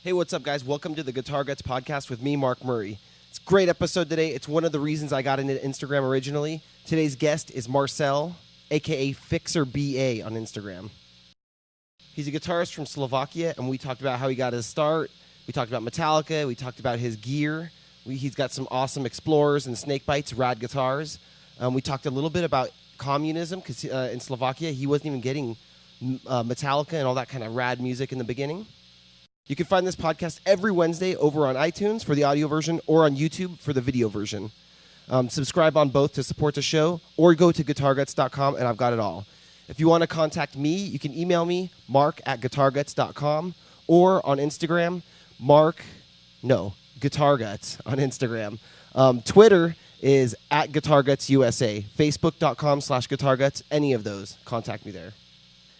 Hey, what's up, guys? Welcome to the Guitar Guts podcast with me, Mark Murray. It's a great episode today. It's one of the reasons I got into Instagram originally. Today's guest is Marcel, a.k.a. Fixer BA on Instagram. He's a guitarist from Slovakia, and we talked about how he got his start. We talked about Metallica. We talked about his gear. He's got some awesome Explorers and Snakebytes, rad guitars. We talked a little bit about communism, because in Slovakia, he wasn't even getting Metallica and all that kind of rad music in the beginning. You can find this podcast every Wednesday over on iTunes for the audio version or on YouTube for the video version. Subscribe on both to support the show, or go to GuitarGuts.com, and I've got it all. If you want to contact me, you can email me, mark@GuitarGuts.com, or on Instagram, GuitarGuts on Instagram. Twitter is @GuitarGutsUSA, Facebook.com/GuitarGuts, any of those. Contact me there.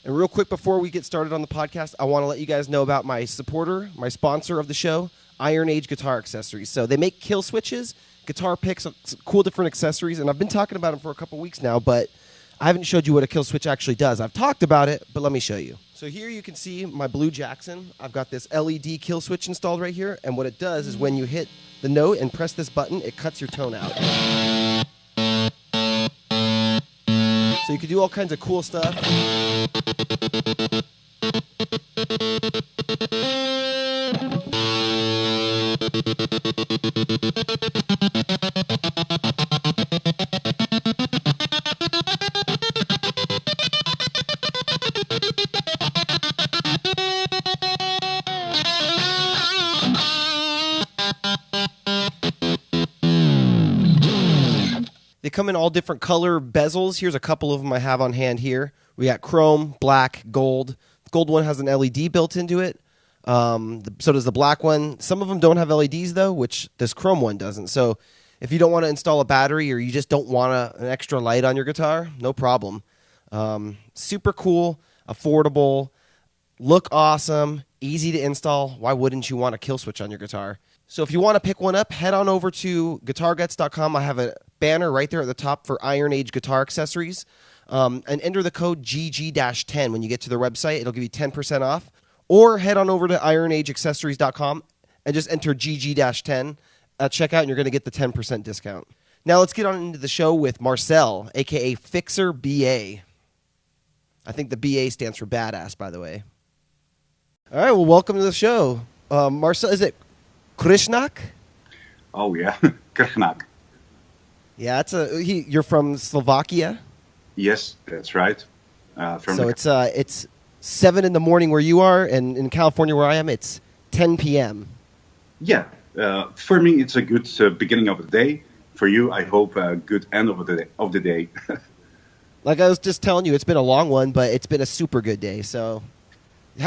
And real quick, before we get started on the podcast, I want to let you guys know about my supporter, my sponsor of the show, Iron Age Guitar Accessories. So they make kill switches, guitar picks, cool different accessories, and I've been talking about them for a couple weeks now, but I haven't showed you what a kill switch actually does. I've talked about it, but let me show you. So here you can see my Blue Jackson. I've got this LED kill switch installed right here, and what it does is when you hit the note and press this button, it cuts your tone out. So you can do all kinds of cool stuff. They come in all different color bezels. Here's a couple of them I have on hand here. We got chrome, black, gold. The gold one has an LED built into it. So does the black one. Some of them don't have LEDs, though, which this chrome one doesn't. So if you don't want to install a battery or you just don't want an extra light on your guitar, no problem. Super cool, affordable, look awesome, easy to install. Why wouldn't you want a kill switch on your guitar? So if you want to pick one up, head on over to GuitarGuts.com. I have a banner right there at the top for Iron Age Guitar Accessories. And enter the code GG-10 when you get to their website. It'll give you 10% off. Or head on over to IronAgeAccessories.com and just enter GG-10 at checkout, and you're going to get the 10% discount. Now let's get on into the show with Marcel, a.k.a. Fixer BA. I think the BA stands for badass, by the way. All right, well, welcome to the show. Marcel, is it Krishnak? Oh, yeah. Krishnak. Yeah, you're from Slovakia? Yes, that's right. So it's 7 in the morning where you are, and in California where I am, it's 10 p.m. Yeah. For me, it's a good beginning of the day. For you, I hope a good end of the day. Like I was just telling you, it's been a long one, but it's been a super good day. So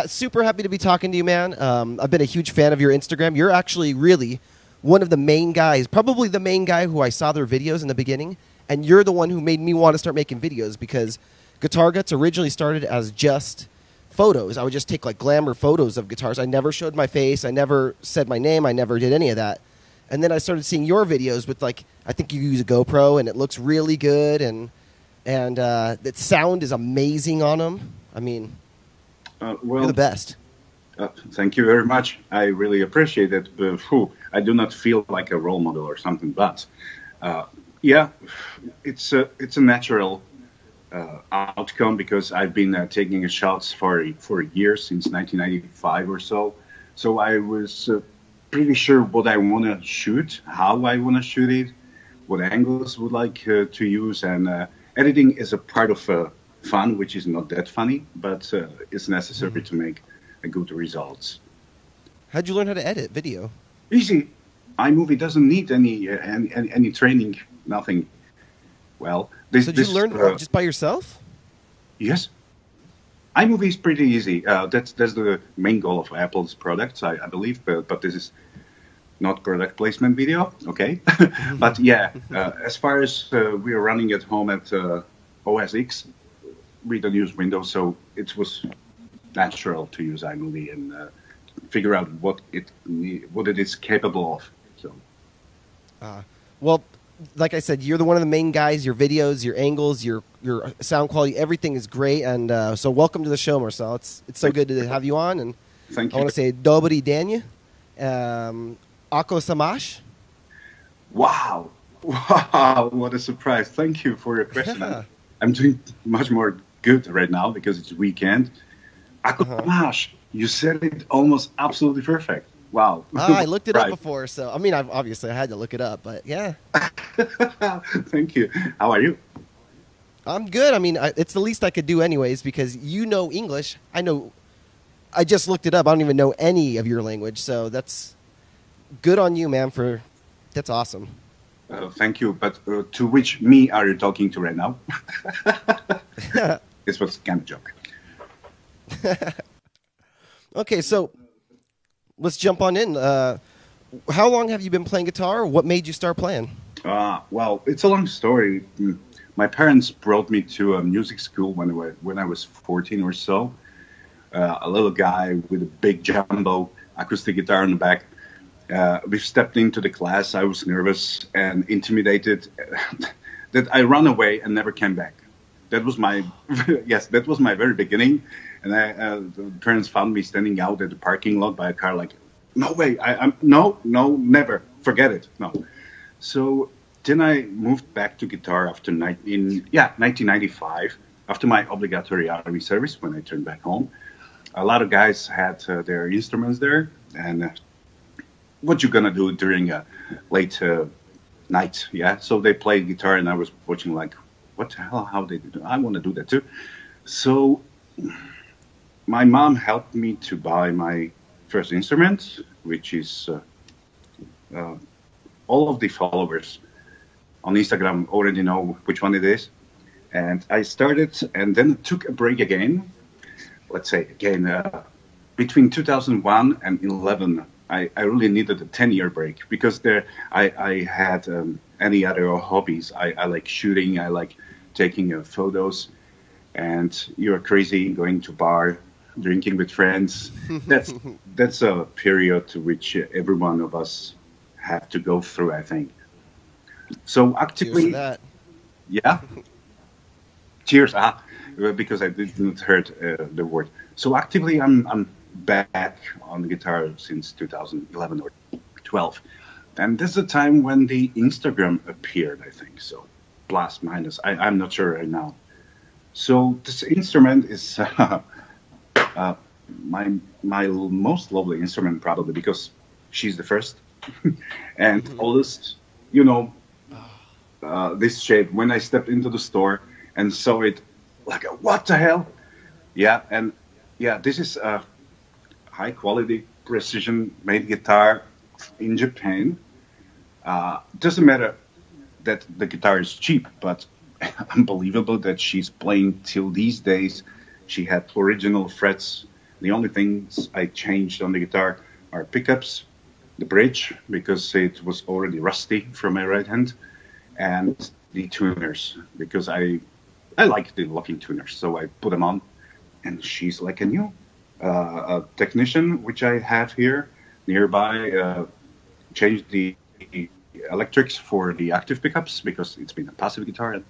super happy to be talking to you, man. I've been a huge fan of your Instagram. You're actually really one of the main guys, probably the main guy who I saw their videos in the beginning, and you're the one who made me want to start making videos, because Guitar Guts originally started as just photos. I would just take like glamour photos of guitars. I never showed my face. I never said my name. I never did any of that. And then I started seeing your videos with, like, I think you use a GoPro, and it looks really good, and the sound is amazing on them. I mean, you're the best. Thank you very much. I really appreciate it. I do not feel like a role model or something, but yeah, it's a natural outcome, because I've been taking shots for years, since 1995 or so. So I was pretty sure what I want to shoot, how I want to shoot it, what angles would like to use, and editing is a part of fun, which is not that funny, but it's necessary to make good results. How'd you learn how to edit video? Easy. iMovie doesn't need any training, nothing. Well, so did you learn just by yourself? Yes. iMovie is pretty easy. That's the main goal of Apple's products, I believe. But this is not product placement video, okay? But yeah, as far as we are running at home at OS X, we don't use Windows, so it was natural to use iMovie and figure out what it is capable of. So, well, like I said, you're one of the main guys. Your videos, your angles, your sound quality, everything is great. And so welcome to the show, Marcel. It's so good to have you on. And Thank I you. want to say Dobry den, Ako Samash. Wow. Wow, what a surprise. Thank you for your question. I'm doing much more good right now because it's weekend. Akumash, you said it almost absolutely perfect. Wow. I looked it up Right. before, so I mean, obviously I had to look it up, but yeah, Thank you. How are you? I'm good. I mean, it's the least I could do, anyways, because you know English. I know. I just looked it up. I don't even know any of your language, so that's good on you, man. That's awesome. Thank you. But to which me are you talking to right now? This was kind of a joke. Okay, so let's jump on in. How long have you been playing guitar? What made you start playing? Well, it's a long story. My parents brought me to a music school when I was 14 or so. A little guy with a big jumbo acoustic guitar in the back. We stepped into the class. I was nervous and intimidated that I ran away and never came back. That was my that was my very beginning. And the parents found me standing out at the parking lot by a car. Like, no way, I'm no, never, forget it, no. So then I moved back to guitar after 1995 after my obligatory army service when I turned back home. A lot of guys had their instruments there, and what you gonna do during a late night? Yeah, so they played guitar, and I was watching like, what the hell? How they do? I want to do that too. So my mom helped me to buy my first instrument, which is all of the followers on Instagram already know which one it is. And I started, and then took a break again. Let's say again, between 2001 and 11, I really needed a 10-year break because I had any other hobbies. I like shooting, I like taking photos, and you're crazy going to bar, drinking with friends. That's a period to which every one of us have to go through, I think. So actively, Cheers to that. yeah. Cheers, because I didn't heard the word. So actively, I'm back on the guitar since 2011 or 12, and this is the time when the Instagram appeared, I think. So plus minus, I'm not sure right now. So this instrument is my most lovely instrument probably because she's the first and oldest. You know, this shape. When I stepped into the store and saw it, like, what the hell? Yeah, and yeah, this is a high quality precision made guitar in Japan. Doesn't matter that the guitar is cheap, but unbelievable that she's playing till these days. She had original frets. The only things I changed on the guitar are pickups, the bridge, because it was already rusty from my right hand, and the tuners, because I like the locking tuners, so I put them on, and she's like a new technician, which I have here nearby, changed the electrics for the active pickups because it's been a passive guitar, and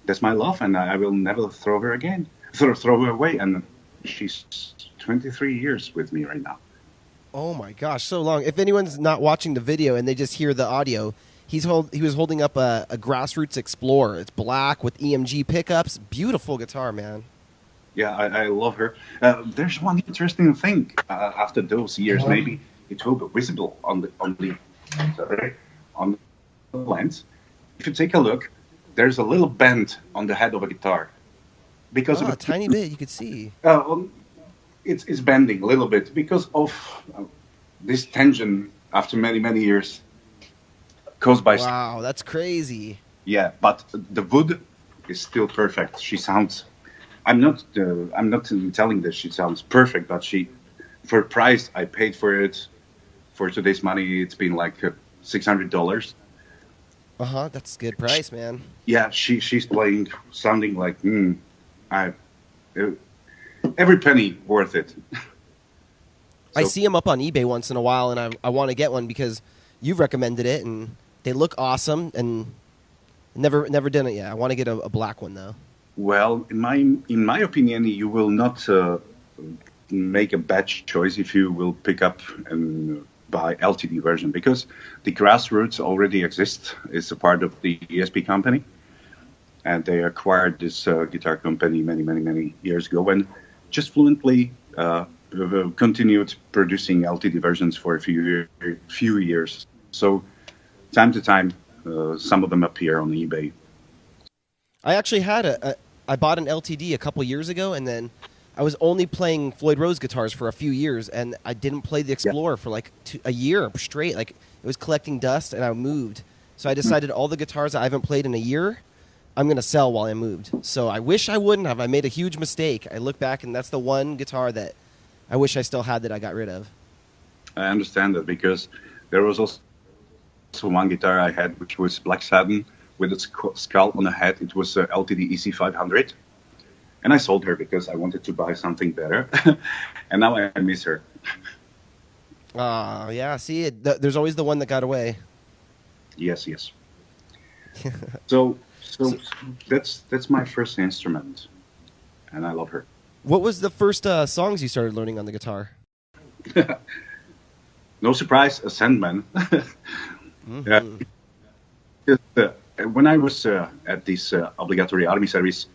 that's my love, and I will never throw her again, throw her away, and she's 23 years with me right now. Oh my gosh, so long. If anyone's not watching the video and they just hear the audio, he was holding up a Grassroots Explorer. It's black with EMG pickups. Beautiful guitar, man. Yeah, I love her. There's one interesting thing. After those years, maybe it will be visible on the lens. If you take a look, there's a little bend on the head of a guitar because of a tiny bit you could see. It's bending a little bit because of this tension after many years caused by. Wow, that's crazy. Yeah, but the wood is still perfect. She sounds. I'm not telling that she sounds perfect, but for price I paid for it, for today's money, it's been like $600. That's a good price, man. Yeah, she's playing, sounding like every penny worth it. I see them up on eBay once in a while, and I want to get one because you've recommended it, and they look awesome. And never done it yet. I want to get a black one though. Well, in my opinion, you will not make a bad choice if you will pick up and buy LTD version, because the Grassroots already exists. It's a part of the ESP company, and they acquired this guitar company many years ago, and just fluently continued producing LTD versions for a few years. So time to time, some of them appear on eBay. I actually had I bought an LTD a couple years ago, and then I was only playing Floyd Rose guitars for a few years, and I didn't play the Explorer for like a year straight. Like, it was collecting dust, and I moved. So I decided all the guitars I haven't played in a year, I'm going to sell while I moved. So I wish I wouldn't have. I made a huge mistake. I look back, and that's the one guitar that I wish I still had that I got rid of. I understand that, because there was also one guitar I had, which was Black Satin with its skull on the head. It was a LTD EC500. And I sold her because I wanted to buy something better. And now I miss her. Yeah. See, there's always the one that got away. Yes. So that's my first instrument, and I love her. What was the first songs you started learning on the guitar? No surprise, a Sandman. Mm-hmm. When I was at this obligatory army service,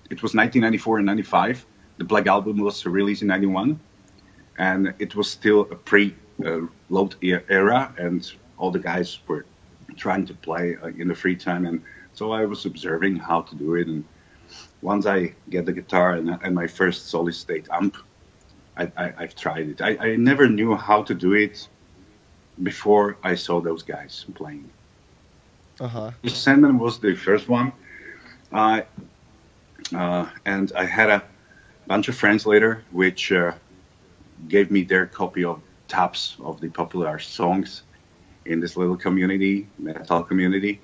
it was 1994 and 95. The Black Album was released in 91, and it was still a pre-load era, and all the guys were trying to play in the free time, and so I was observing how to do it. And once I get the guitar and my first solid state amp, I've tried it. I never knew how to do it before I saw those guys playing. Sandman was the first one. And I had a bunch of friends later, which gave me their copy of tabs of the popular songs in this little community, metal community.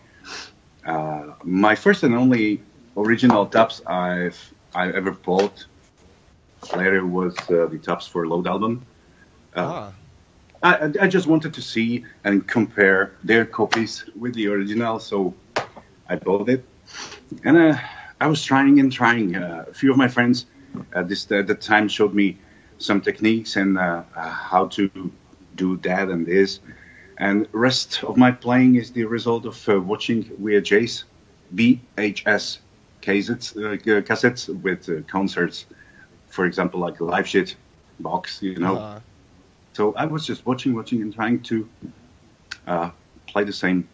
My first and only original tabs I ever bought later was the tabs for Load album. I just wanted to see and compare their copies with the original, so I bought it. And I was trying. A few of my friends at the time showed me some techniques and how to do that and this. And the rest of my playing is the result of watching VHS cassettes with concerts, for example, like Live Shit box, So I was just watching and trying to play the same.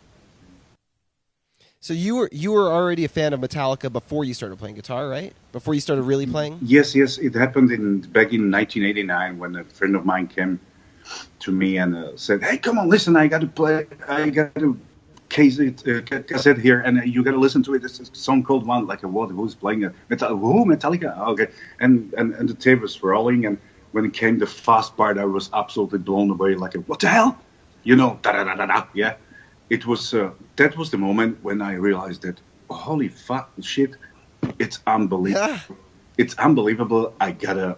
So you were already a fan of Metallica before you started playing guitar, right? Before you started really playing? Yes. It happened back in 1989 when a friend of mine came to me and said, "Hey, come on, listen! I got to cassette here, and you got to listen to it. It's a song called one, like a what? Who's playing it? Metallica? Okay." And the tape was rolling, and when it came the fast part, I was absolutely blown away. Like, what the hell? Da da da da da. Yeah. It was that was the moment when I realized that, holy fuck shit, it's unbelievable. Yeah. It's unbelievable. I gotta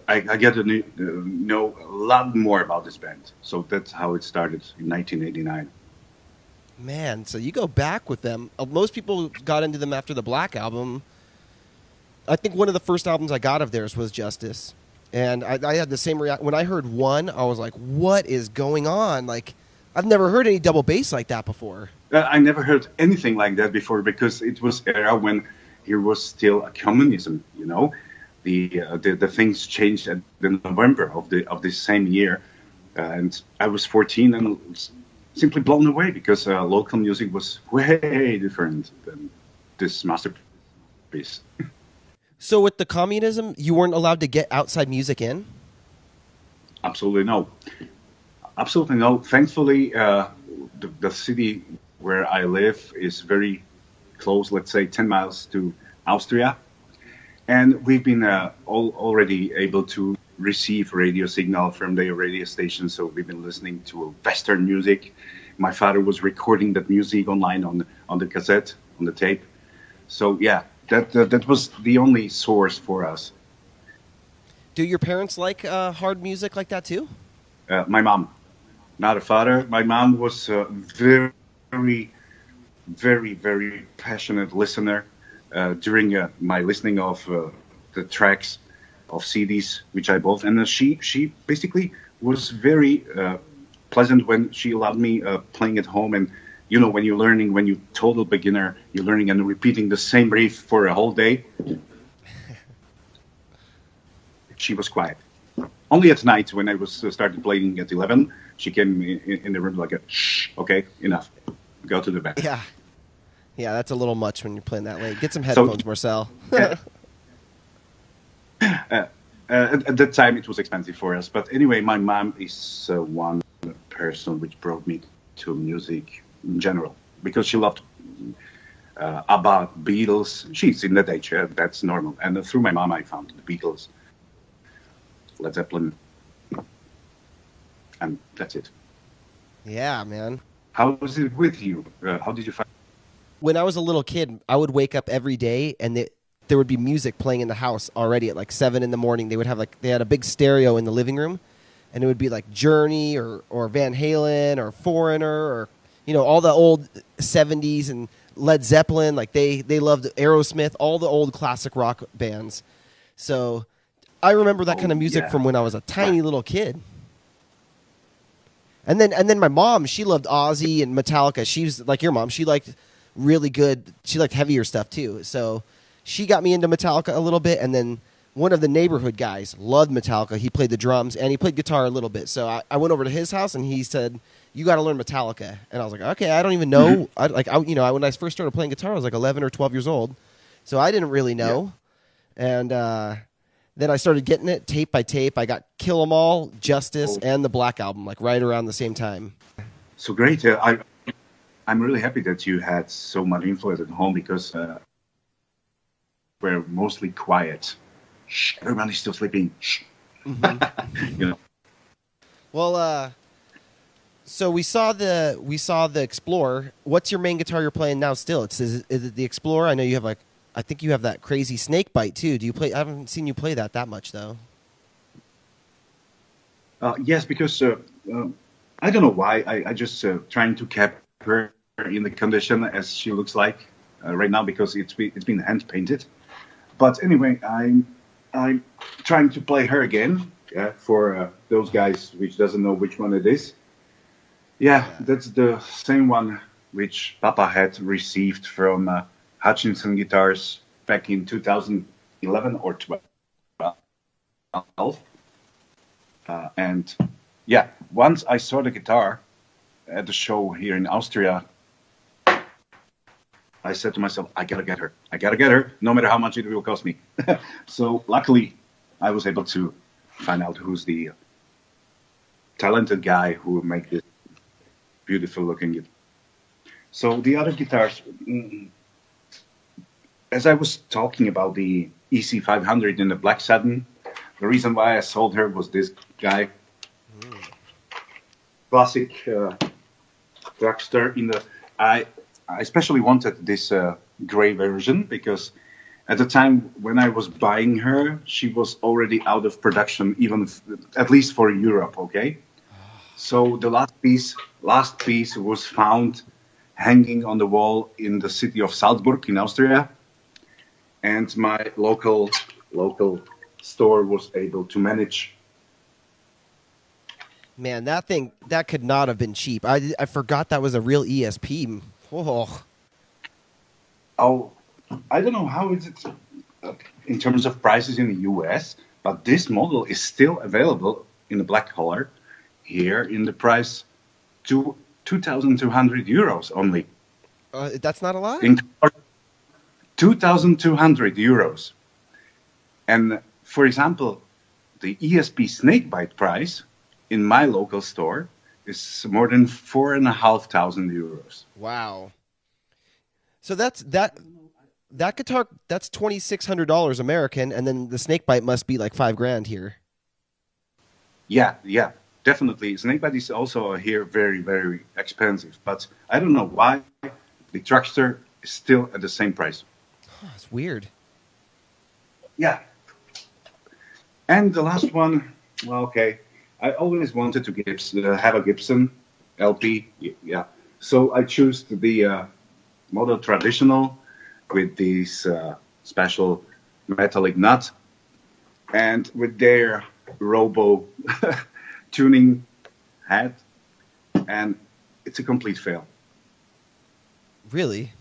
know a lot more about this band. So that's how it started in 1989. Man, so you go back with them. Most people got into them after the Black Album. I think one of the first albums I got of theirs was Justice. And I had the same reaction. When I heard One, I was like, what is going on? Like, I've never heard any double bass like that before. I never heard anything like that before, because it was era when there was still a communism, The things changed at the November of the same year. And I was 14 and simply blown away, because local music was way different than this masterpiece. So with the communism, you weren't allowed to get outside music in? Absolutely no. Absolutely no. Thankfully, the city where I live is very close, let's say 10 miles to Austria. And we've been already able to receive radio signal from their radio station. So we've been listening to Western music. My father was recording that music online on the cassette, on the tape. So yeah, that was the only source for us. Do your parents like hard music like that too? My mom, not a father. My mom was a very, very, very passionate listener. During my listening of the tracks, of CDs which I bought, and she basically was very pleasant when she allowed me playing at home. And you know, when you're total beginner, you're learning and repeating the same riff for a whole day. She was quiet. Only at night when I was started playing at 11, she came in the room like, shh, okay, enough, go to the bed. Yeah, that's a little much when you're playing that late. Get some headphones, Marcel. At that time, it was expensive for us. But anyway, my mom is one person which brought me to music in general, because she loved ABBA, Beatles. She's in that age, that's normal. And through my mom, I found the Beatles, Led Zeppelin, and that's it. Yeah, man. How was it with you? How did you find? When I was a little kid, I would wake up every day and there would be music playing in the house already at like 7 in the morning. They would have they had a big stereo in the living room, and it would be like Journey or Van Halen or Foreigner or, you know, all the old 70s and Led Zeppelin. Like they loved Aerosmith, all the old classic rock bands. So I remember that kind of music from when I was a tiny little kid. And then my mom, she loved Ozzy and Metallica. She was like your mom. She liked really good. She liked heavier stuff too. So she got me into Metallica a little bit. And then one of the neighborhood guys loved Metallica. He played the drums and he played guitar a little bit. So I went over to his house and he said, "You got to learn Metallica." And I was like, "Okay, I don't even know." When I first started playing guitar, I was like 11 or 12 years old, so I didn't really know. Yeah. And then I started getting it tape by tape. I got Kill 'Em All, Justice, and the Black Album, like right around the same time. So great. I'm really happy that you had so much influence at home, because we're mostly quiet. Shh, everybody's still sleeping. Shh. Mm-hmm. You know. Well, so we saw the Explorer. What's your main guitar you're playing now? Still, is it the Explorer? I know you have I think you have that crazy Snakebyte too. Do you play? I haven't seen you play that much though. Yes, because I don't know why. I just trying to keep her in the condition as she looks like right now, because it's been hand painted. But anyway, I'm trying to play her again for those guys which doesn't know which one it is. Yeah, that's the same one which Papa had received from Hutchinson Guitars back in 2011 or 12. And yeah, once I saw the guitar at the show here in Austria, I said to myself, I gotta get her, no matter how much it will cost me. So luckily, I was able to find out who's the talented guy who will make this beautiful looking guitar. So the other guitars, as I was talking about the EC500 in the black satin, the reason why I sold her was this guy, classic Truckster. I especially wanted this gray version, because at the time when I was buying her, she was already out of production, even at least for Europe. Okay, so the last piece was found hanging on the wall in the city of Salzburg in Austria, and my local store was able to manage. Man, that could not have been cheap. I forgot that was a real ESP. Oh, I don't know how is it in terms of prices in the US, but this model is still available in the black color here in the price to 2,200 euros only. That's not a lot? 2,200 euros. And for example, the ESP Snakebyte price in my local store is more than 4,500 euros. Wow. So that guitar, that's $2,600 American, and then the Snakebyte must be like $5,000 here. Yeah, definitely. Snakebyte is also here very, very expensive, but I don't know why the Truckster is still at the same price. Oh, it's weird. Yeah. And the last one, well, okay. I always wanted to have a Gibson LP. Yeah. So I chose the model traditional with this special metallic nut. and with their robo tuning head, and it's a complete fail. Really?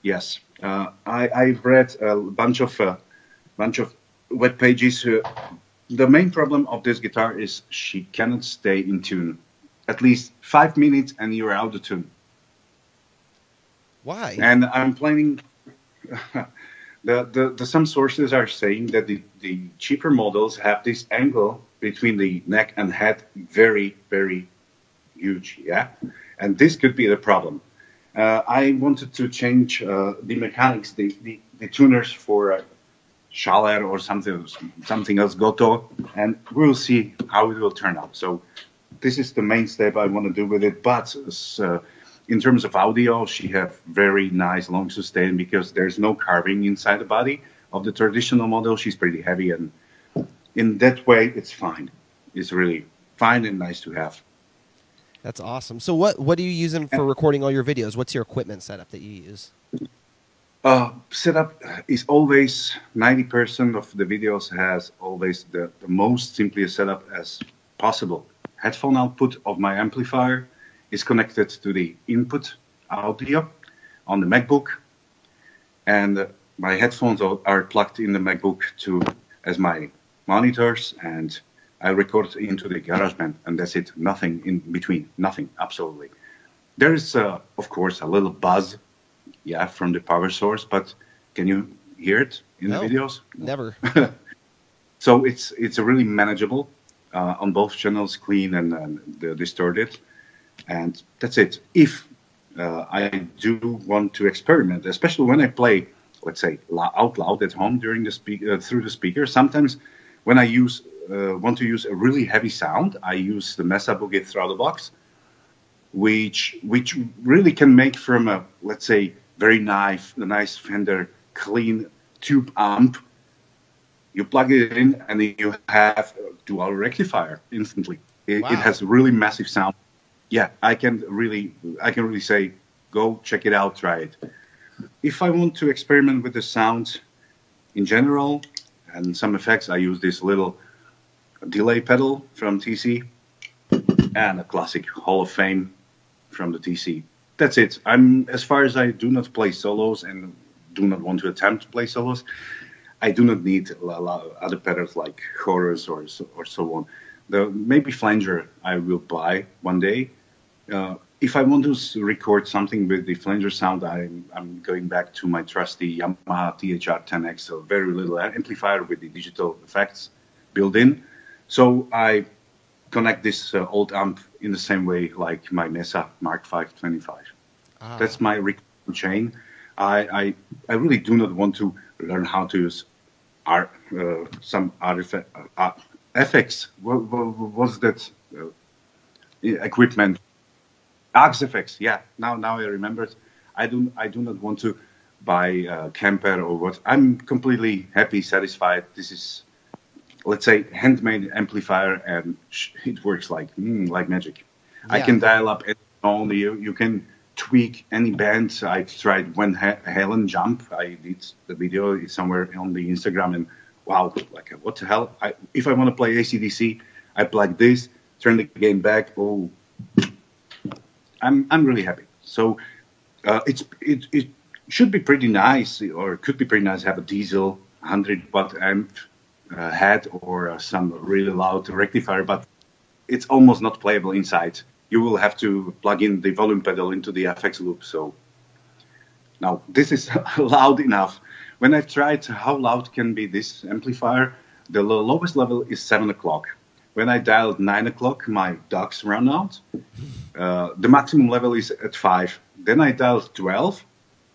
Yes, I've read a bunch of web pages. The main problem of this guitar is she cannot stay in tune. At least 5 minutes and you're out of tune. Why? And I'm planning. Some sources are saying that the cheaper models have this angle between the neck and head very, very huge. Yeah, and this could be the problem. I wanted to change the mechanics, the tuners for Schaller or something else, Goto, and we'll see how it will turn out. So this is the main step I want to do with it. But in terms of audio, she have very nice long sustain because there's no carving inside the body of the traditional model. She's pretty heavy, and in that way, it's fine. It's really fine and nice to have. That's awesome. So what are you using for recording all your videos? What's your equipment setup that you use? Setup is always 90% of the videos has always the most simplest setup as possible. Headphone output of my amplifier is connected to the input audio on the MacBook, and my headphones are plugged in the MacBook as my monitors, and I record into the GarageBand, and that's it. Nothing in between. Nothing, absolutely. There is, of course, a little buzz, from the power source, but can you hear it in the videos? Never. So it's a really manageable on both channels, clean and distorted, and that's it. If I do want to experiment, especially when I play, let's say, out loud at home during through the speaker, sometimes when I want to use a really heavy sound, I use the Mesa Boogie throttle box, which really can make from a, let's say, very nice Fender clean tube amp. You plug it in and you have a dual rectifier instantly. It has really massive sound. Yeah, I can really say, go check it out, try it. If I want to experiment with the sound in general and some effects, I use this little delay pedal from TC and a classic Hall of Fame from the TC. That's it. As far as I do not play solos and do not want to attempt to play solos, I do not need a lot of other pedals like chorus or so on. Maybe flanger I will buy one day. If I want to record something with the flanger sound, I'm going back to my trusty Yamaha THR-10X, a very little amplifier with the digital effects built in. So I connect this old amp in the same way like my Mesa Mark V 25. That's my recording chain. I really do not want to learn how to use some FX. What was that equipment? AXFX. Yeah. Now I remember it. I do not want to buy Kemper or what. I'm completely happy, satisfied. This is, let's say, handmade amplifier, and it works like magic. Yeah. I can dial up only. You can tweak any band. I tried When Helen Jump. I did the video somewhere on the Instagram, and wow, like what the hell? If I want to play AC/DC, I plug this, turn the game back. Oh, I'm really happy. So it should be pretty nice, or could be pretty nice to have a diesel 100-watt amp head or some really loud rectifier, but it's almost not playable inside. You will have to plug in the volume pedal into the FX loop. So now this is loud enough. When I've tried how loud can be this amplifier, the lowest level is 7 o'clock. When I dialed 9 o'clock, my docs run out. The maximum level is at 5. Then I dialed 12,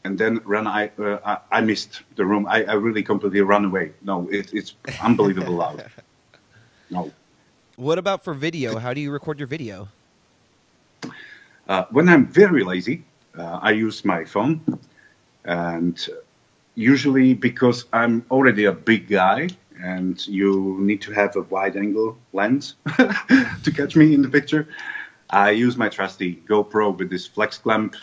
and then I missed the room. I really completely run away. No, it's unbelievable loud. No. What about for video? How do you record your video? When I'm very lazy, I use my phone, and usually because I'm already a big guy and you need to have a wide-angle lens to catch me in the picture, I use my trusty GoPro with this flex clamp,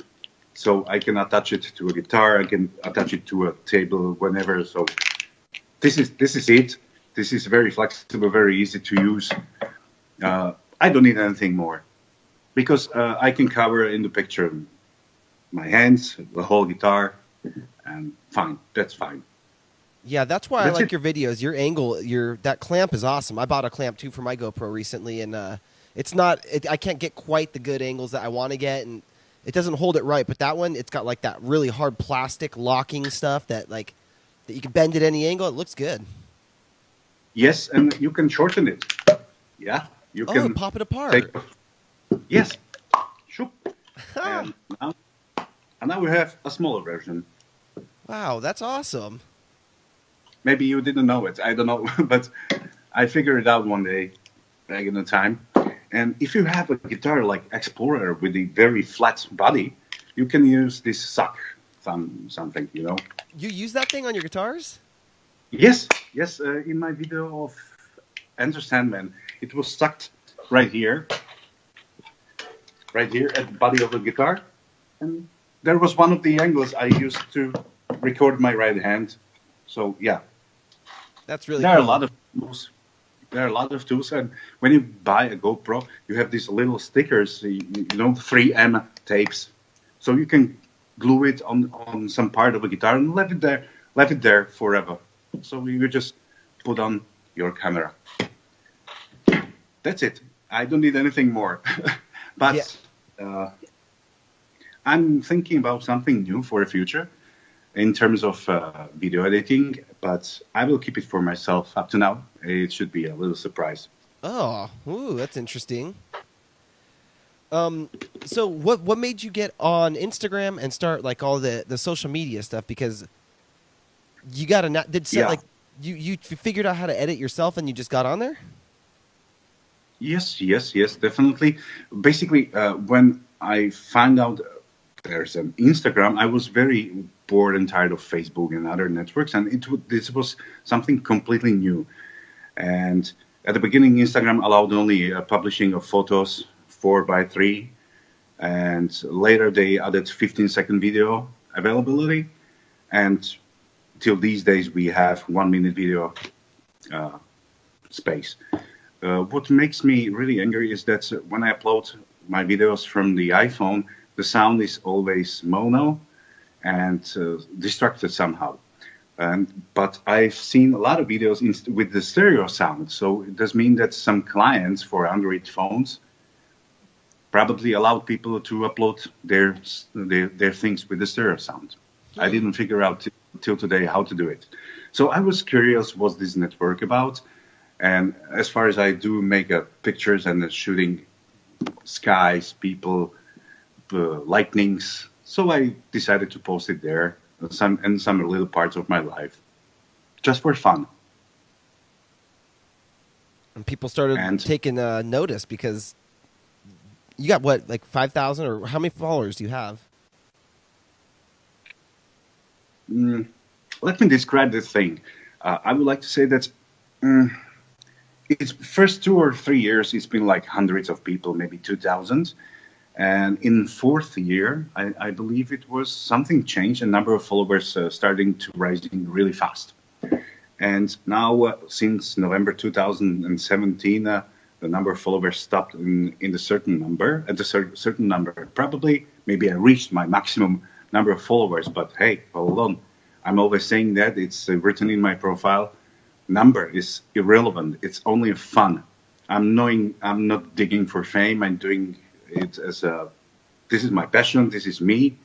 so I can attach it to a guitar, I can attach it to a table whenever, so this is it. This is very flexible, very easy to use. I don't need anything more because I can cover in the picture my hands, the whole guitar, and fine. That's fine. Yeah, that's why That's I like it. your videos. Your angle, that clamp is awesome. I bought a clamp too for my GoPro recently, and it's not. I can't get quite the good angles that I want to get, and it doesn't hold it right. But that one, it's got like that really hard plastic locking stuff that you can bend at any angle. It looks good. Yes, and you can shorten it. Yeah, you can Pop it apart. Yes. Shoop. And now we have a smaller version. Wow, that's awesome. Maybe you didn't know it. I don't know, but I figured it out one day back in the time. And if you have a guitar like Explorer with a very flat body, you can use this suck something, you know. You use that thing on your guitars? Yes. In my video of Enter Sandman, it was sucked right here at the body of the guitar. And there was one of the angles I used to record my right hand. So, yeah. That's really There cool. are a lot of tools. There are a lot of tools, and when you buy a GoPro, you have these little stickers, 3M tapes, so you can glue it on some part of a guitar and leave it there forever. So you just put on your camera. That's it. I don't need anything more. But I'm thinking about something new for the future in terms of video editing, but I will keep it for myself up to now. It should be a little surprise. Oh, ooh, that's interesting. So what made you get on Instagram and start like all the social media stuff? Because you got you figured out how to edit yourself and you just got on there? Yes, definitely. Basically, when I found out there's an Instagram, I was very bored and tired of Facebook and other networks, and this was something completely new. And at the beginning, Instagram allowed only publishing of photos 4:3, and later they added 15-second video availability, and till these days we have 1-minute video space. What makes me really angry is that when I upload my videos from the iPhone, the sound is always mono and distracted somehow. But I've seen a lot of videos with the stereo sound, so it does mean that some clients for Android phones probably allowed people to upload their things with the stereo sound. I didn't figure out till today how to do it. So I was curious, what's this network about? And as far as I do make pictures and shooting skies, people, lightnings, so I decided to post it there, some little parts of my life, just for fun. And people started taking notice because you got what, like 5,000, or how many followers do you have? Let me describe the thing. I would like to say that it's first 2 or 3 years, it's been like hundreds of people, maybe 2,000. And in fourth year, I believe it was something changed. A number of followers starting to rising really fast. And now, since November 2017, the number of followers stopped in a certain number. At a certain number, probably, maybe I reached my maximum number of followers. But hey, hold on. I'm always saying that. It's written in my profile. Number is irrelevant. It's only fun. I'm not digging for fame. I'm doing it as this is my passion. This is me.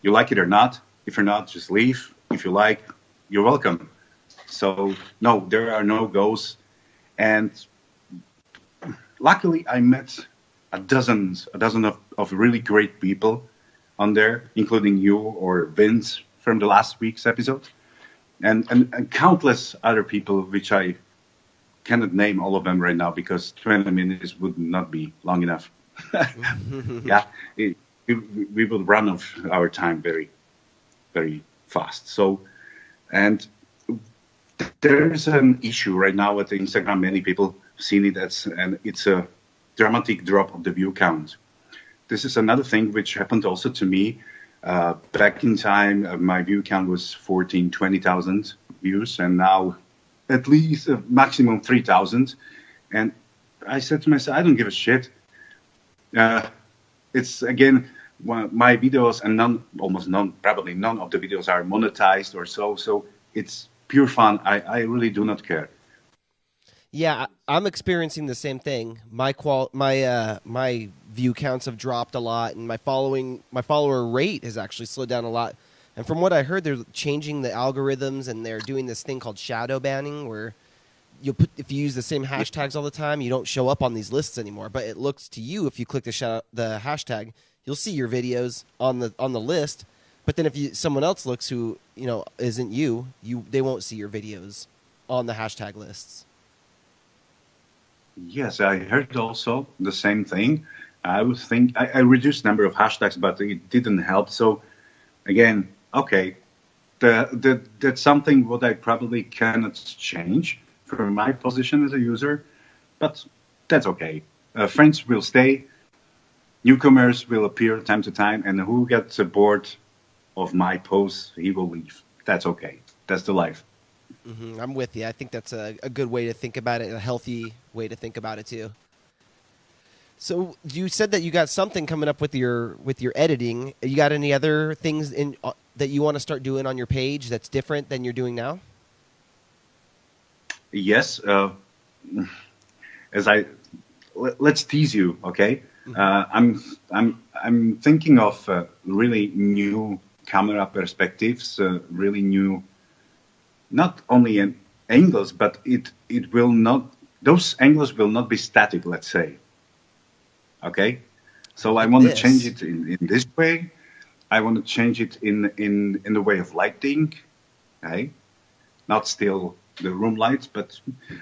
You like it or not. If you're not, just leave. If you like, you're welcome. So no, there are no goals. And luckily, I met a dozen of really great people on there, including you or Vince from the last week's episode, and countless other people, which I cannot name all of them right now because 20 minutes would not be long enough. Yeah, we will run out of our time very, very fast. So, and there's an issue right now with Instagram. Many people seen it and it's a dramatic drop of the view count. This is another thing which happened also to me. Back in time, my view count was 20,000 views, and now at least maximum 3,000. And I said to myself, I don't give a shit. It's again, my videos and probably none of the videos are monetized or so. So it's pure fun. I really do not care. Yeah, I'm experiencing the same thing. My view counts have dropped a lot, and my follower rate has actually slowed down a lot. And from what I heard, they're changing the algorithms, and they're doing this thing called shadow banning, where if you use the same hashtags all the time, you don't show up on these lists anymore. But it looks to you, if you click the hashtag, you'll see your videos on the list. But then if someone else looks who isn't they won't see your videos on the hashtag lists. Yes, I heard also the same thing. I would think I reduced number of hashtags, but it didn't help. So again, okay, that's something what I probably cannot change from my position as a user, but that's okay. Friends will stay, newcomers will appear time to time, and who gets bored of my posts, he will leave. That's okay. That's the life. Mm-hmm. I'm with you. I think that's a good way to think about it, a healthy way to think about it too. So you said that you got something coming up with your editing. You got any other things that you want to start doing on your page that's different than you're doing now? Yes. Let's tease you, okay? Mm-hmm. I'm thinking of really new camera perspectives, really new. Not only in angles, but it will not. Those angles will not be static. Let's say. Okay, so I want to change it in this way. I want to change it in the way of lighting. Okay, not still the room lights, but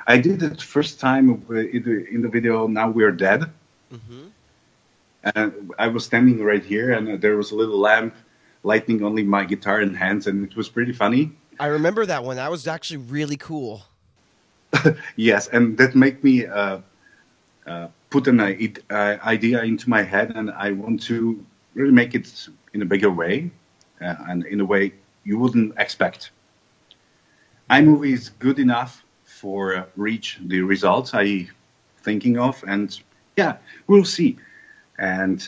I did it first time in the video. Now We're Dead. Mm-hmm. And I was standing right here, and there was a little lamp lighting only my guitar and hands, and it was pretty funny. I remember that one. That was actually really cool. Yes, and that made me put an idea into my head, and I want to really make it in a bigger way and in a way you wouldn't expect. iMovie is good enough for reach the results I thinking of, and yeah, we'll see. And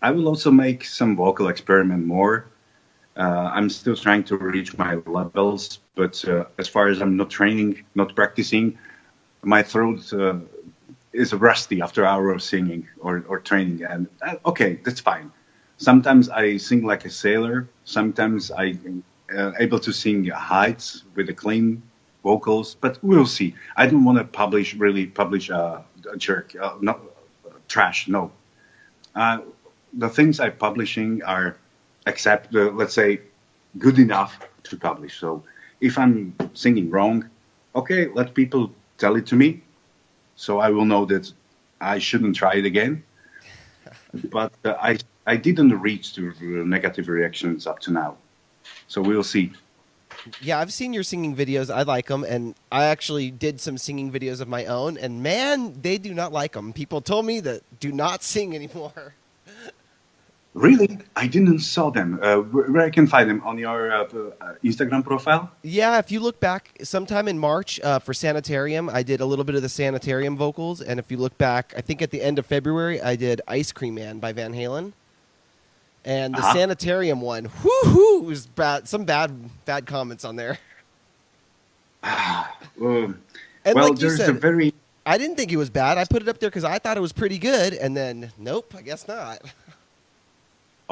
I will also make some vocal experiment more. I'm still trying to reach my levels, but as far as I'm not training, not practicing, my throat is rusty after an hour of singing or training. And okay, that's fine. Sometimes I sing like a sailor. Sometimes I'm able to sing heights with the clean vocals, but we'll see. I don't want to publish a jerk, not trash, no. The things I'm publishing are except, let's say, good enough to publish. So if I'm singing wrong, okay, let people tell it to me, so I will know that I shouldn't try it again. But I didn't reach to negative reactions up to now, so we'll see. Yeah, I've seen your singing videos. I like them, and I actually did some singing videos of my own, and man, they do not like them. People told me that do not sing anymore. Really? I didn't saw them. Where I can find them? On your Instagram profile? Yeah, if you look back sometime in March for Sanitarium, I did a little bit of the Sanitarium vocals. And if you look back, I think at the end of February, I did Ice Cream Man by Van Halen. And the Sanitarium one, whoo-hoo, was bad. Some bad comments on there. And well, like you said, I didn't think it was bad. I put it up there because I thought it was pretty good. And then, nope, I guess not.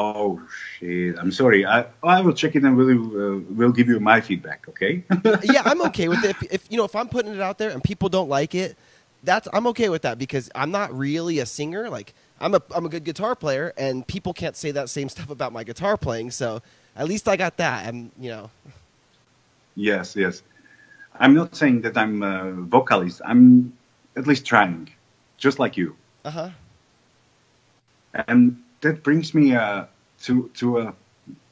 Oh shit! I'm sorry. I will check it and we'll give you my feedback. Okay? Yeah, I'm okay with it. If I'm putting it out there and people don't like it, I'm okay with that because I'm not really a singer. Like I'm a good guitar player, and people can't say that same stuff about my guitar playing. So at least I got that. Yes. I'm not saying that I'm a vocalist. I'm at least trying, just like you. And that brings me to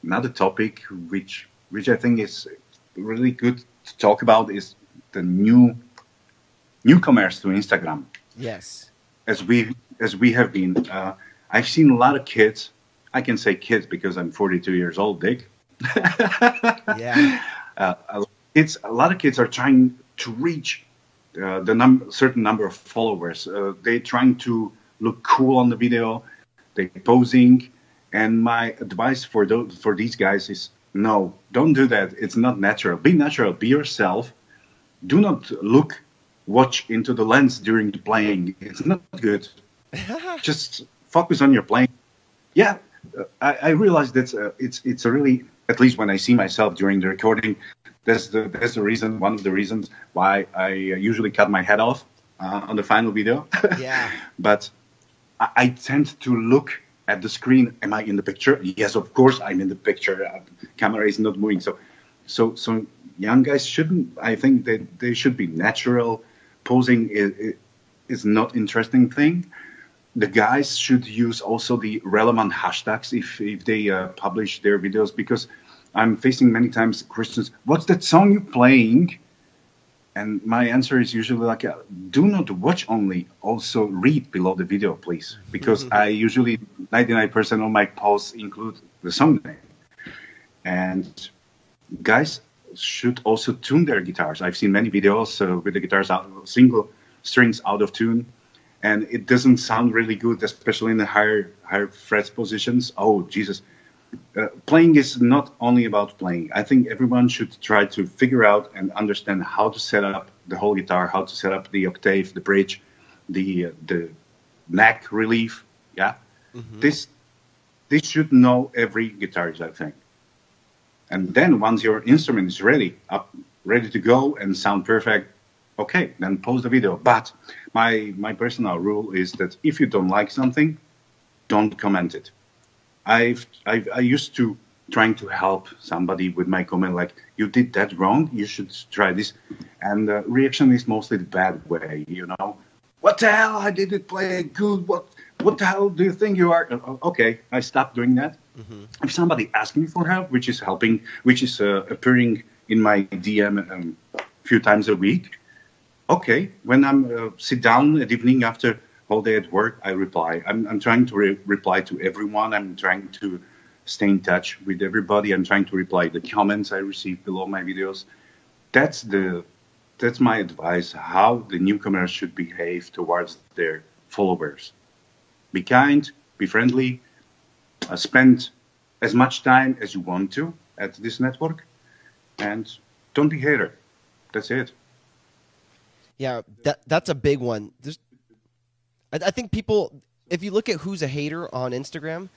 another topic, which I think is really good to talk about, is the newcomers to Instagram. Yes. As we have been, I've seen a lot of kids. I can say kids because I'm 42 years old, Dick. Yeah. A lot of kids are trying to reach certain number of followers. They're trying to look cool on the video. They're posing, and my advice for these guys is no, don't do that. It's not natural. Be natural. Be yourself. Do not watch into the lens during the playing. It's not good. Just focus on your playing. Yeah, I realize that it's a really, at least when I see myself during the recording, that's the reason, one of the reasons why I usually cut my head off on the final video. Yeah. But I tend to look at the screen. Am I in the picture? Yes, of course I'm in the picture. Camera is not moving. So young guys shouldn't. I think that they should be natural. Posing is not interesting thing. The guys should use also the relevant hashtags if they publish their videos, because I'm facing many times questions, what's that song you're playing? And my answer is usually like, do not watch only, also read below the video, please. Because I usually, 99% of my posts include the song name. And guys should also tune their guitars. I've seen many videos with the guitars single strings out of tune. And it doesn't sound really good, especially in the higher frets positions. Oh, Jesus. Playing is not only about playing. I think everyone should try to figure out and understand how to set up the whole guitar, how to set up the octave, the bridge, the neck relief. Yeah, this should know every guitarist, I think. And then once your instrument is ready to go and sound perfect, okay, then post the video. But my personal rule is that if you don't like something, don't comment it. I used to trying to help somebody with my comment, like, you did that wrong, you should try this. And the reaction is mostly the bad way, you know. What the hell, I didn't play good, what the hell do you think you are? Okay, I stopped doing that. If somebody asks me for help, which is appearing in my DM a few times a week, okay, when I'm sit down at evening after whole day at work, I reply. I'm trying to reply to everyone. I'm trying to stay in touch with everybody. I'm trying to reply the comments I receive below my videos. That's my advice, how the newcomers should behave towards their followers. Be kind, be friendly, spend as much time as you want to at this network, and don't be a hater. That's it. Yeah, that's a big one. I think people, if you look at who's a hater on Instagram,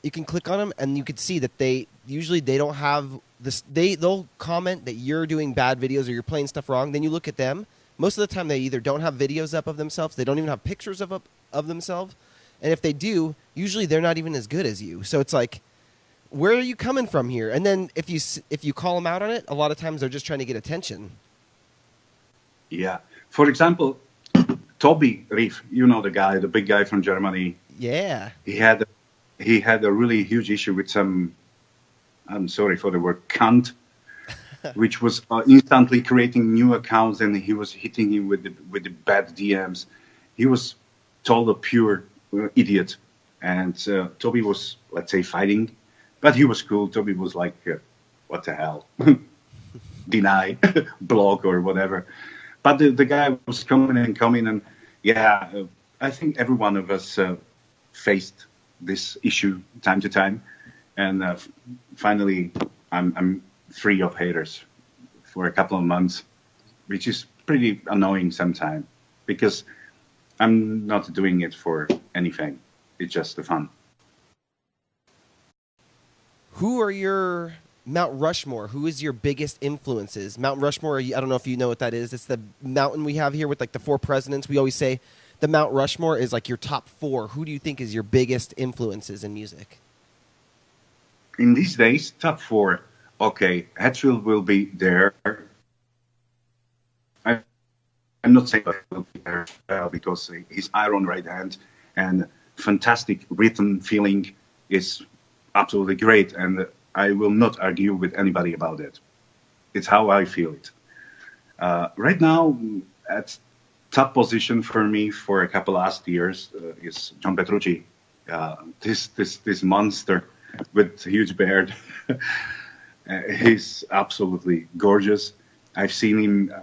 you can click on them and you can see that they don't have this. They'll comment that you're doing bad videos or you're playing stuff wrong. Then you look at them. Most of the time, they either don't have videos up of themselves, they don't even have pictures of themselves, and if they do, usually they're not even as good as you. So it's like, where are you coming from here? And then if you call them out on it, a lot of times they're just trying to get attention. Yeah. For example, Toby Rief, you know the guy, the big guy from Germany. Yeah. He had a really huge issue with some, I'm sorry for the word, cunt, which was instantly creating new accounts, and he was hitting him with the bad DMs. He was told a pure idiot, and Toby was, let's say, fighting, but he was cool. Toby was like, what the hell, deny, block or whatever. But the guy was coming, and yeah, I think every one of us faced this issue time to time, and finally, I'm free of haters for a couple of months, which is pretty annoying sometimes because I'm not doing it for anything. It's just the fun. Who are your Mount Rushmore? Who is your biggest influences? Mount Rushmore, I don't know if you know what that is. It's the mountain we have here with like the 4 presidents. We always say the Mount Rushmore is like your top 4. Who do you think is your biggest influences in music? In these days, top 4. Okay, Hatfield will be there. I'm not saying that will be there because his iron right hand and fantastic rhythm feeling is absolutely great, and I will not argue with anybody about it. It's how I feel it. Right now, at top position for me for a couple last years is John Petrucci, this monster with a huge beard. He's absolutely gorgeous. I've seen him.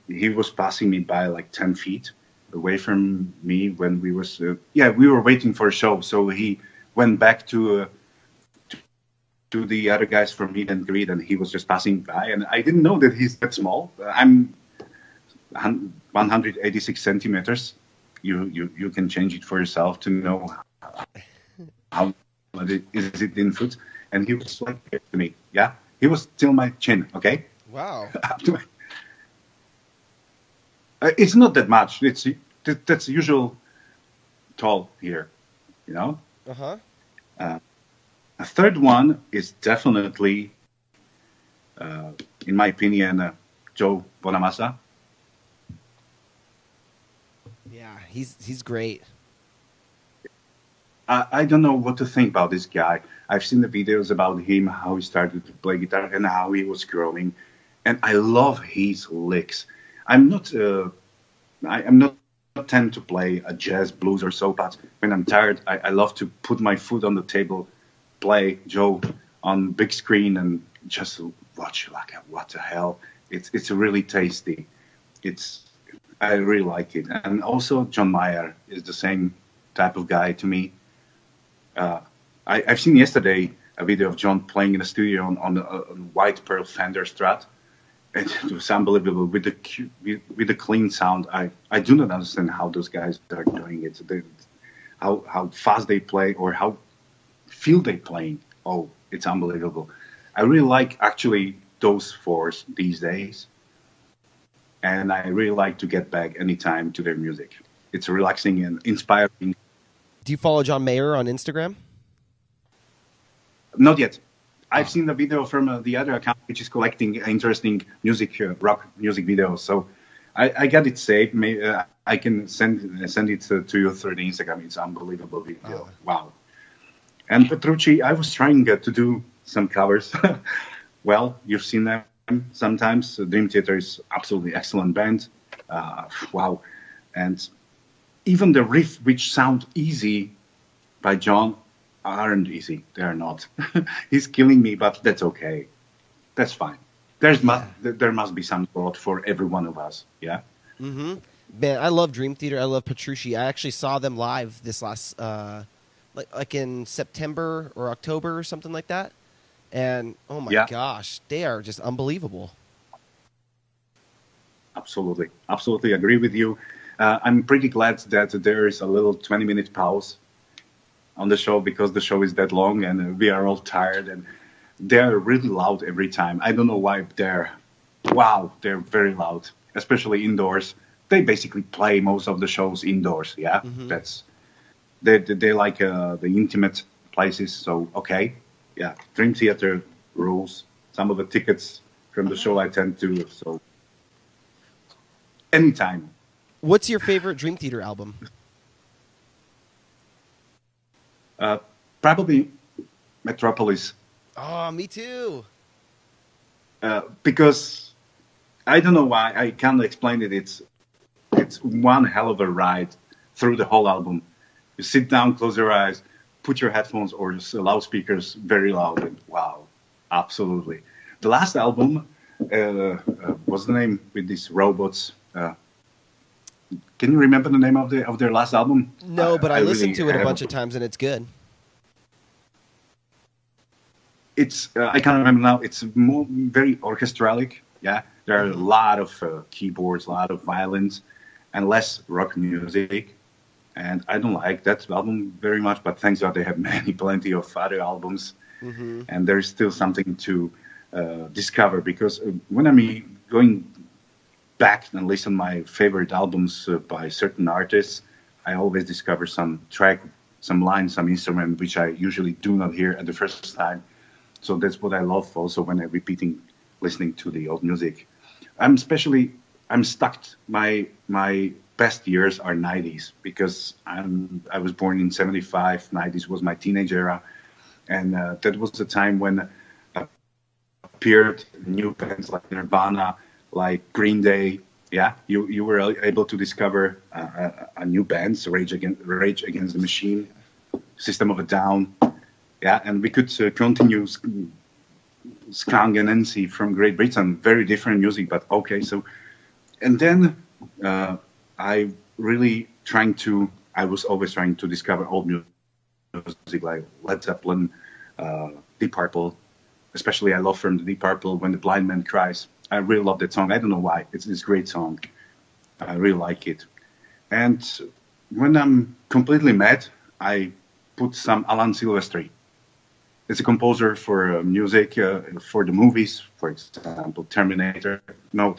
He was passing me by like 10 feet away from me when we were waiting for a show. So he went back to the other guys for meet and greet, and he was just passing by. And I didn't know that he's that small. I'm 186 centimeters. You can change it for yourself to know how is it in foot. And he was like to me, yeah. He was till my chin, okay. Wow. Up to my, it's not that much. That's usual tall here, you know. Uh-huh. A third one is definitely, in my opinion, Joe Bonamassa. Yeah, he's great. I don't know what to think about this guy. I've seen the videos about him, how he started to play guitar and how he was growing, and I love his licks. I'm not tend to play a jazz, blues, or so, but when I'm tired, I love to put my foot on the table, play Joe on big screen, and just watch like what the hell. It's really tasty. I really like it, and also John Mayer is the same type of guy to me. I've seen yesterday a video of John playing in the studio on a white pearl Fender Strat. It was unbelievable with the clean sound. I do not understand how those guys are doing it. How fast they play or how feel they playing. Oh, it's unbelievable. I really like actually those fours these days, and I really like to get back anytime to their music. It's relaxing and inspiring. Do you follow John Mayer on Instagram? Not yet. I've seen the video from the other account, which is collecting interesting music, rock music videos. So I got it saved. I can send it to you through the Instagram. It's unbelievable video. Oh. Wow. And Petrucci, I was trying to do some covers. Well, you've seen them sometimes. Dream Theater is absolutely excellent band. Wow. And even the riff, which sound easy by John, aren't easy. They're not. He's killing me, but that's okay. That's fine. There must be some thought for every one of us. Yeah. Mm-hmm. Man, I love Dream Theater. I love Petrucci. I actually saw them live this last, like in September or October or something like that. And oh my gosh, they are just unbelievable. Absolutely agree with you. I'm pretty glad that there is a little 20-minute pause on the show because the show is that long and we are all tired and they're really loud every time. I don't know why they're very loud, especially indoors. They basically play most of the shows indoors. Yeah, mm-hmm. They like the intimate places. So okay, yeah, Dream Theater rules. Some of the tickets from the show I tend to. So anytime. What's your favorite Dream Theater album? Probably Metropolis. Oh, me too. Because I don't know why, I can't explain it. It's one hell of a ride through the whole album. You sit down, close your eyes, put your headphones or loudspeakers very loud, and wow, absolutely. The last album, what's the name with these robots? Can you remember the name of their last album? No, but I listened to it a bunch of times, and it's good. It's I can't remember now. It's very orchestralic. Yeah, there are a lot of keyboards, a lot of violins, and less rock music. And I don't like that album very much. But thanks God they have plenty of other albums, mm-hmm. and there's still something to discover. Because when I'm going back and listen my favorite albums by certain artists, I always discover some track, some line, some instrument which I usually do not hear at the first time. So that's what I love also when I'm listening to the old music. I'm stuck. My best years are 90s because I was born in 75. 90s was my teenage era, and that was the time when appeared new bands like Nirvana, like Green Day. Yeah, you were able to discover a new bands, Rage Against the Machine, System of a Down. Yeah, and we could continue Skang and Nancy from Great Britain. Very different music, but okay. So, and then I was always trying to discover old music like Led Zeppelin, Deep Purple. Especially, I love from the Deep Purple When the Blind Man Cries. I really love that song. I don't know why. It's a great song. I really like it. And when I'm completely mad, I put some Alan Silvestri. It's a composer for music for the movies, for example, Predator, Alan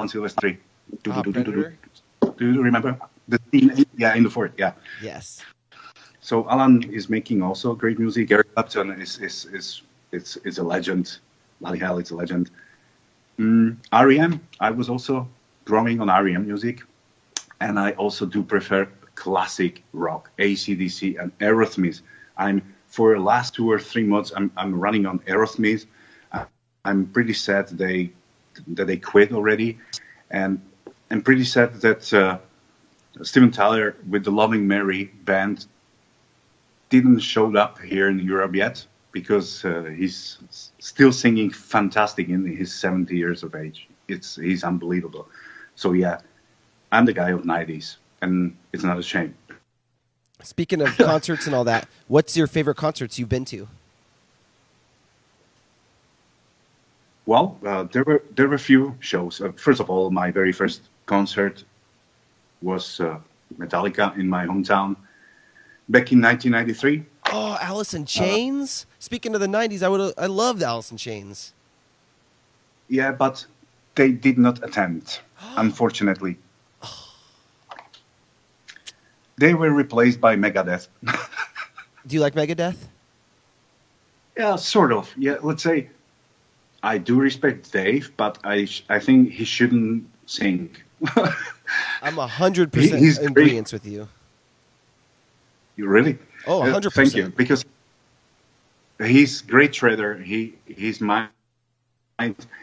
Silvestri. Predator? Do you remember the scene? Yeah, in the fort. Yeah. Yes. So Alan is making also great music. Eric Clapton is a legend. Bloody hell, it's a legend. R.E.M. I was also growing on R.E.M. music, and I also do prefer classic rock, AC/DC and Aerosmith. For the last 2 or 3 months, I'm running on Aerosmith. I'm pretty sad that they quit already, and I'm pretty sad that Steven Tyler with the Loving Mary band didn't show up here in Europe yet, because he's still singing fantastic in his 70 years of age. He's unbelievable. So yeah, I'm the guy of 90s, and it's not a shame. Speaking of concerts and all that, what's your favorite concerts you've been to? Well, there were a few shows. First of all, my very first concert was Metallica in my hometown back in 1993. Oh, Alice in Chains? Speaking of the 90s, I loved Alice in Chains. Yeah, but they did not attend, unfortunately. They were replaced by Megadeth. Do you like Megadeth? Yeah, sort of. Yeah, let's say I do respect Dave, but I think he shouldn't sing. I'm 100% in agreement with you. You really? Oh, 100%. Thank you. Because he's a great shredder. His mind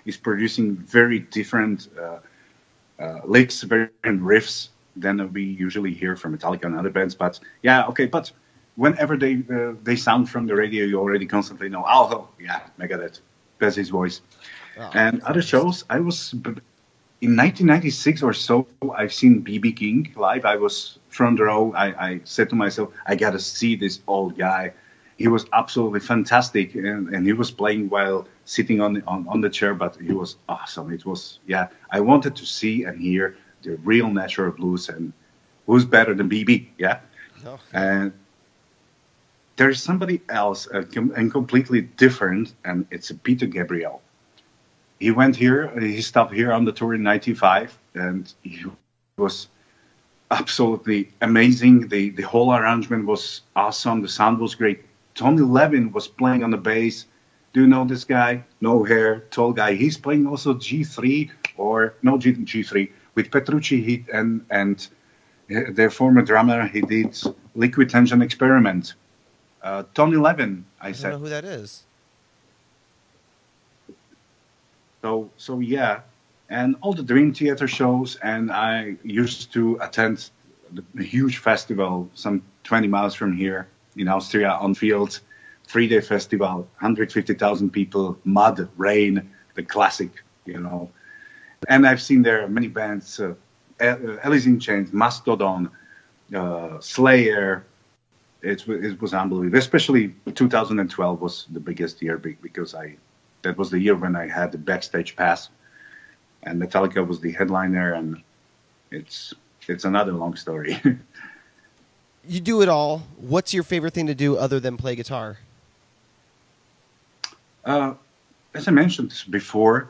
is producing very different licks, very different riffs than we usually hear from Metallica and other bands. But yeah, okay. But whenever they sound from the radio, you already constantly know, oh yeah, Megadeth. That's his voice. Oh, and other shows, I was in 1996 or so. I've seen BB King live. I was front row. I said to myself, I gotta see this old guy. He was absolutely fantastic, and he was playing while sitting on the chair. But he was awesome. It was I wanted to see and hear the real natural blues, and who's better than BB? Yeah, oh. And there's somebody else and completely different, and it's Peter Gabriel. He went here. He stopped here on the tour in '95, and he was absolutely amazing. The whole arrangement was awesome. The sound was great. Tony Levin was playing on the bass. Do you know this guy? No hair, tall guy. He's playing also G3 or no G3 with Petrucci. And their former drummer. He did Liquid Tension Experiment. Tony Levin, I said. I don't know who that is. So yeah, and all the Dream Theater shows, and I used to attend a huge festival some 20 miles from here in Austria on Field, 3-day festival, 150,000 people, mud, rain, the classic, And I've seen there many bands, Alice in Chains, Mastodon, Slayer. It was unbelievable. Especially 2012 was the biggest year because that was the year when I had the backstage pass, and Metallica was the headliner, and it's another long story. You do it all. What's your favorite thing to do other than play guitar? As I mentioned before,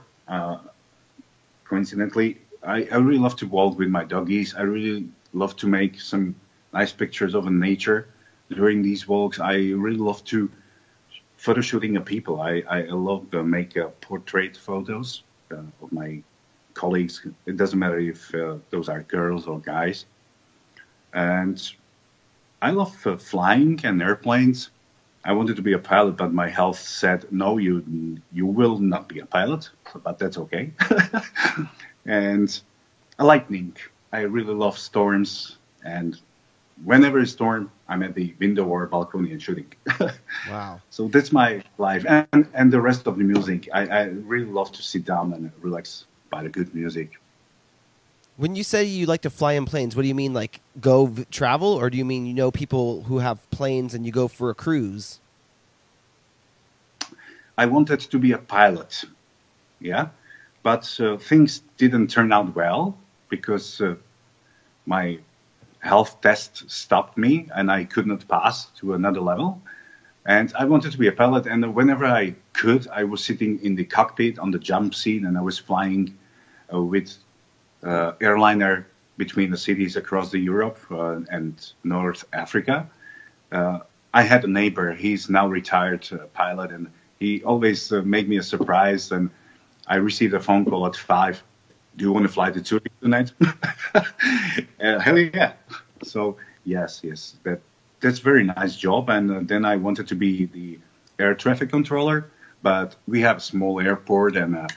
coincidentally, I really love to walk with my doggies. I really love to make some nice pictures of nature during these walks. I really love to photo shooting of people. I love to make portrait photos of my colleagues. It doesn't matter if those are girls or guys. And I love flying and airplanes. I wanted to be a pilot, but my health said, no, you will not be a pilot, but that's okay. And lightning. I really love storms and whenever it's storm, I'm at the window or balcony and shooting. Wow. So that's my life. And the rest of the music, I really love to sit down and relax by the good music. When you say you like to fly in planes, what do you mean, like travel, or do you mean you know people who have planes and you go for a cruise? I wanted to be a pilot, yeah, but things didn't turn out well because my health test stopped me and I could not pass to another level. And I wanted to be a pilot, and whenever I could, I was sitting in the cockpit on the jump seat, and I was flying with airliner between the cities across the Europe and North Africa. I had a neighbor. He's now retired pilot, and he always made me a surprise. And I received a phone call at 5. Do you want to fly to Zurich tonight? Hell yeah! So yes, that's a very nice job. And then I wanted to be the air traffic controller, but we have a small airport, and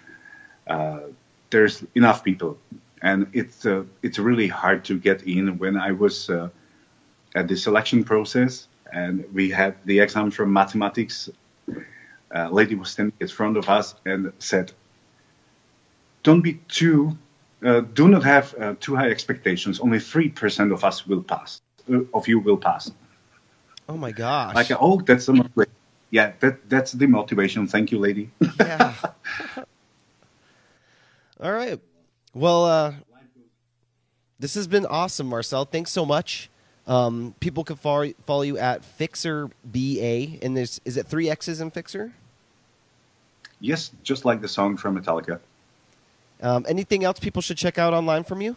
there's enough people. And it's really hard to get in. When I was at the selection process, and we had the exam from mathematics, a lady was standing in front of us and said, do not have too high expectations. Only 3% of us will pass. Of you will pass. Oh my gosh! Like, oh, that's the motivation. Yeah, that's the motivation. Thank you, lady. Yeah. All right. Well, this has been awesome, Marcel. Thanks so much. People can follow you at FixerBA, and is it 3 X's in Fixer? Yes, just like the song from Metallica. Anything else people should check out online from you?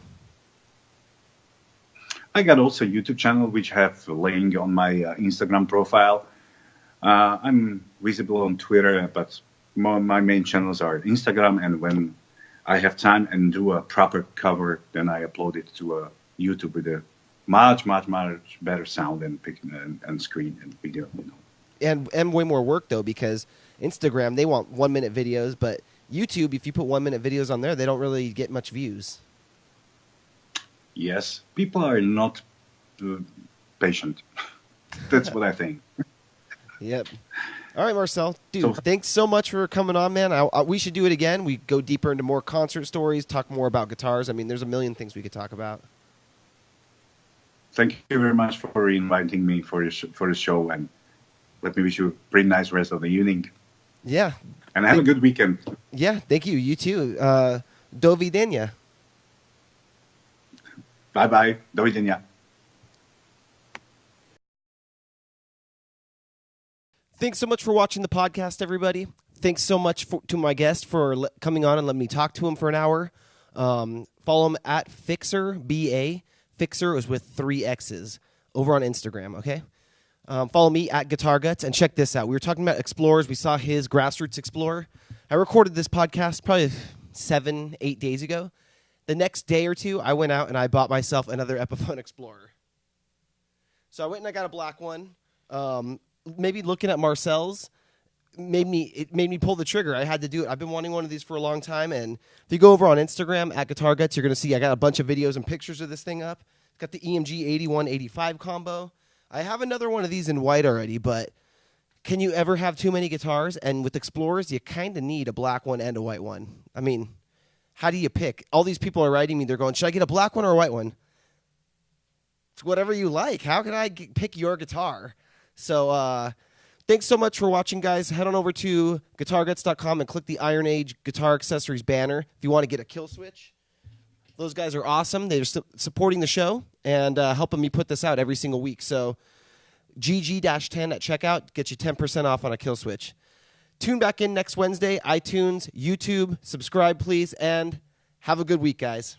I got also a YouTube channel, which I have a link on my Instagram profile. I'm visible on Twitter, but my main channels are Instagram, and when I have time and do a proper cover, then I upload it to YouTube with a much better sound and screen and video. You know. And way more work, though, because Instagram, they want 1-minute videos, but YouTube, if you put 1-minute videos on there, they don't really get much views. Yes, people are not patient. That's what I think. Yep. All right, Marcel. Dude, thanks so much for coming on, man. We should do it again. We go deeper into more concert stories, talk more about guitars. I mean, there's a million things we could talk about. Thank you very much for inviting me for the show, and let me wish you a pretty nice rest of the evening. Yeah. And have a good weekend. Yeah, thank you. You too. Do videnia. Bye-bye. Do videnia. Thanks so much for watching the podcast, everybody. Thanks so much to my guest for coming on and letting me talk to him for an hour. Follow him at FixerBA. Fixer is with 3 X's over on Instagram, okay? Follow me at GuitarGuts, and check this out. We were talking about Explorers. We saw his Grassroots Explorer. I recorded this podcast probably 7-8 days ago. The next day or two, I went out and I bought myself another Epiphone Explorer. So I went and I got a black one. Maybe looking at Marcel's made me pull the trigger. I had to do it. I've been wanting one of these for a long time, and if you go over on Instagram at GuitarGuts, you're going to see I got a bunch of videos and pictures of this thing up. It's got the EMG 8185 combo. I have another one of these in white already, but can you ever have too many guitars? And with Explorers, you kind of need a black one and a white one. I mean, how do you pick? All these people are writing me. They're going, should I get a black one or a white one? It's whatever you like. How can I pick your guitar? So thanks so much for watching, guys. Head on over to GuitarGuts.com and click the Iron Age Guitar Accessories banner if you want to get a kill switch. Those guys are awesome. They're supporting the show and helping me put this out every single week. So GG-10 at checkout gets you 10% off on a kill switch. Tune back in next Wednesday, iTunes, YouTube. Subscribe, please, and have a good week, guys.